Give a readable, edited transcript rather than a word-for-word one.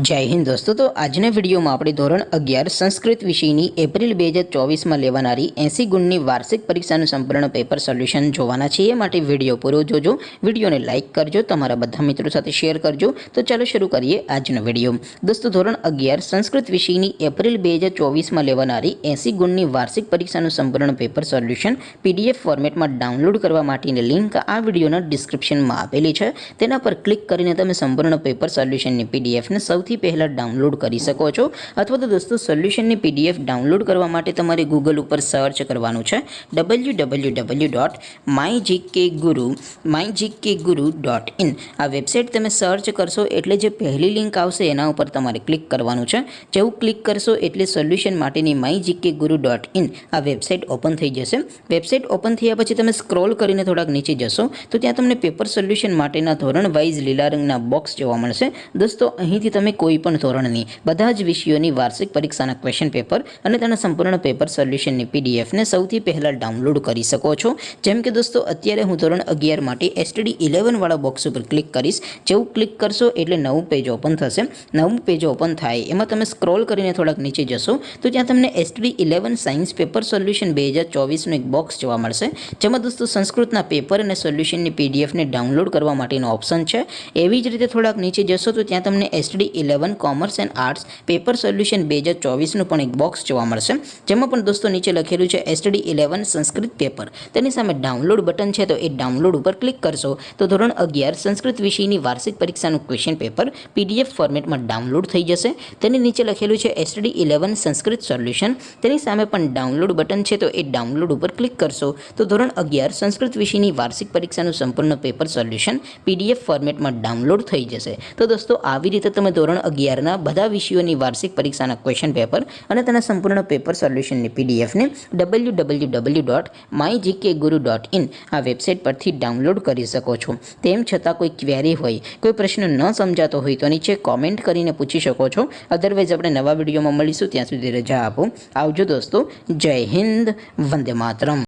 जय हिंद दोस्तों। तो આજના વિડીયોમાં આપણે ધોરણ 11 સંસ્કૃત વિષયની એપ્રિલ 2024માં લેવાનારી 80 ગુણની વાર્ષિક પરીક્ષાનું સંપૂર્ણ પેપર સોલ્યુશન જોવાના છે। એ માટે વિડીયો પૂરો જોજો, વિડીયોને લાઇક કરજો, તમારા બધા મિત્રો સાથે શેર કરજો। તો ચાલો શરૂ કરીએ આજનો વિડીયો। દોસ્તો ધોરણ 11 સંસ્કૃત વિષયની એપ્રિલ 2024માં લેવાનારી 80 ગુણની વાર્ષિક પરીક્ષાનું સંપૂર્ણ પેપર સોલ્યુશન પીડીએફ ફોર્મેટમાં ડાઉનલોડ કરવા માટેની લિંક આ વિડીયોના ડિસ્ક્રિપ્શનમાં આપેલી છે। તેના પર ક્લિક કરીને તમે સંપૂર્ણ પેપર સોલ્યુશનની પીડીએફને સૌથી પહેલા ડાઉનલોડ કરી શકો છો। અથવા તો દોસ્તો સોલ્યુશનની પીડીએફ ડાઉનલોડ કરવા માટે તમારે ગૂગલ ઉપર સર્ચ કરવાનું છે www.mygkguru.in। આ વેબસાઇટ તમે સર્ચ કરશો એટલે જે પહેલી લિંક આવશે એના ઉપર તમારે ક્લિક કરવાનું છે। જેવું ક્લિક કરશો એટલે સોલ્યુશન માટેની mygkguru.in આ વેબસાઇટ ઓપન થઈ જશે। વેબસાઇટ ઓપન થયા પછી તમે સ્ક્રોલ કરીને થોડાક નીચે જશો તો ત્યાં તમને પેપર સોલ્યુશન માટેના ધોરણ વાઇઝ લીલા રંગના બોક્સ જોવા મળશે। દોસ્તો અહીંથી તમે કોઈ પણ ધોરણની બધા જ વિષયોની વાર્ષિક પરીક્ષાના ક્વેશ્ચન પેપર અને તેના સંપૂર્ણ પેપર સોલ્યુશનની પીડીએફને સૌથી પહેલાં ડાઉનલોડ કરી શકો છો। જેમ કે દોસ્તો અત્યારે હું ધોરણ 11 માટે STD 11 વાળા બોક્સ ઉપર ક્લિક કરીશ। જેવું ક્લિક કરશો એટલે નવું પેજ ઓપન થશે। નવું પેજ ઓપન થાય એમાં તમે સ્ક્રોલ કરીને થોડાક નીચે જશો તો ત્યાં તમને STD 11 સાયન્સ પેપર સોલ્યુશન 2024નું એક બોક્સ જોવા મળશે, જેમાં દોસ્તો સંસ્કૃતના પેપર અને સોલ્યુશનની પીડીએફને ડાઉનલોડ કરવા માટેનો ઓપ્શન છે। એવી જ રીતે થોડાક નીચે જશો તો ત્યાં તમને STD 11 commerce and arts paper solution 2024નું પણ એક બોક્સ જોવા મળશે, જેમાં પણ દોસ્તો નીચે લખેલું છે STD 11 સંસ્કૃત પેપર। તેની સામે ડાઉનલોડ બટન છે તો એ ડાઉનલોડ ઉપર ક્લિક કરશો તો ધોરણ 11 સંસ્કૃત વિષયની વાર્ષિક પરીક્ષાનું ક્વેશ્ચન પેપર પીડીએફ ફોર્મેટમાં ડાઉનલોડ થઈ જશે। તેની નીચે લખેલું છે STD 11 સંસ્કૃત સોલ્યુશન, તેની સામે પણ ડાઉનલોડ બટન છે તો એ ડાઉનલોડ ઉપર ક્લિક કરશો તો ધોરણ 11 સંસ્કૃત વિષયની વાર્ષિક પરીક્ષાનું સંપૂર્ણ પેપર સોલ્યુશન પીડીએફ ફોર્મેટમાં ડાઉનલોડ થઈ જશે। તો દોસ્તો આવી રીતે તમે ધોરણ 11ના બધા વિષયોની વાર્ષિક પરીક્ષાના ક્વેશ્ચન પેપર અને તેના સંપૂર્ણ પેપર સોલ્યુશનની પીડીએફને www.mygkguru.in આ વેબસાઇટ પરથી ડાઉનલોડ કરી શકો છો। તેમ છતાં કોઈ ક્વેરી હોય, કોઈ પ્રશ્ન ન સમજાતો હોય તો નીચે કોમેન્ટ કરીને પૂછી શકો છો। અધરવાઇઝ આપણે નવા વિડીયોમાં મળીશું, ત્યાં સુધી રજા આપો। આવજો દોસ્તો, જય હિન્દ, વંદે માતરમ।